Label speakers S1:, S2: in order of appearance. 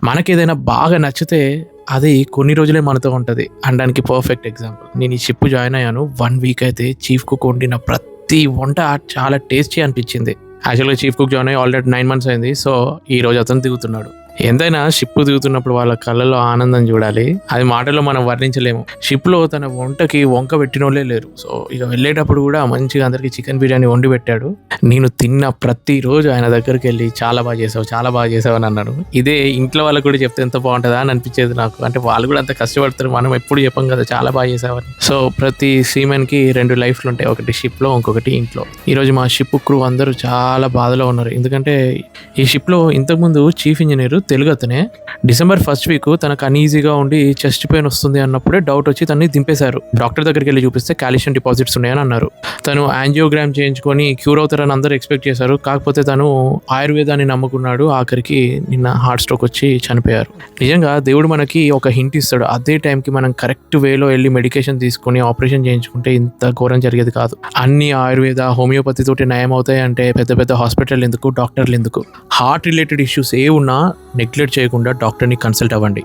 S1: మనకేదైనా బాగా నచ్చితే అది కొన్ని రోజులే మనతో ఉంటది అనడానికి పర్ఫెక్ట్ ఎగ్జాంపుల్. నేను ఈ షిప్ జాయిన్ అయ్యాను. 1 వీక్ అయితే చీఫ్ కుక్ వండిన ప్రతి వంట చాలా టేస్టీ అనిపించింది. యాక్చువల్‌గా చీఫ్ కుక్ జాయిన్ అయ్యి ఆల్రెడీ 9 మంత్స్ అయింది. సో, ఈరోజు అతను దిగుతున్నాడు. ఎంతైనా షిప్ దిగుతున్నప్పుడు వాళ్ళ కళ్ళలో ఆనందం చూడాలి. అది మాటల్లో మనం వర్ణించలేము. షిప్‌లో తన వంటకి వంక పెట్టినోళ్ళే లేరు. సో, ఇక వెళ్ళేటప్పుడు కూడా మంచిగా అందరికి చికెన్ బిర్యానీ వండి పెట్టాడు. నేను తిన్న ప్రతిరోజు ఆయన దగ్గరికెళ్ళి చాలా బాగా చేసావు అని అన్నాను. ఇదే ఇంట్లో వాళ్ళకి కూడా చెప్తే ఎంత బాగుంటదా అని అనిపించేది నాకు. అంటే వాళ్ళు కూడా అంత కష్టపడతారు. మనం ఎప్పుడు చెప్పం కదా చాలా బాగా చేసావని. సో, ప్రతి సీమెన్‌కి 2 లైఫ్‌లు ఉంటాయి. ఒకటి షిప్‌లో, ఇంకొకటి ఇంట్లో. ఈరోజు మా షిప్ క్రూ అందరూ చాలా బాధలో ఉన్నారు. ఎందుకంటే ఈ షిప్‌లో ఇంతకుముందు చీఫ్ ఇంజినీర్ తెలుగు అతనే. డిసెంబర్ 1st వీక్ తనకు అన్‌ఈజీగా ఉండి చెస్ట్ పెయిన్ వస్తుంది అన్నప్పుడే డౌట్ వచ్చి తనని దింపేశారు. డాక్టర్ దగ్గరికి వెళ్ళి చూపిస్తే కాల్షియం డిపాజిట్స్ ఉన్నాయని అన్నారు. తను యాంజియోగ్రామ్ చేయించుకొని క్యూర్ అవుతారని అందరూ ఎక్స్పెక్ట్ చేశారు. కాకపోతే తను ఆయుర్వేదాన్ని నమ్ముకున్నాడు. ఆఖరికి నిన్న హార్ట్ స్ట్రోక్ వచ్చి చనిపోయారు. నిజంగా దేవుడు మనకి ఒక హింట్ ఇస్తాడు. అదే టైంకి మనం కరెక్ట్ వేలో వెళ్ళి మెడికేషన్ తీసుకొని ఆపరేషన్ చేయించుకుంటే ఇంత ఘోరం జరిగేది కాదు. అన్ని ఆయుర్వేద, హోమియోపతి తోటి నయం అవుతాయి అంటే పెద్ద పెద్ద హాస్పిటల్ ఎందుకు, డాక్టర్లు ఎందుకు? హార్ట్ రిలేటెడ్ ఇష్యూస్ ఏ ఉన్నా నెగ్లెక్ట్ చేయకుండా డాక్టర్ని కన్సల్ట్ అవ్వండి.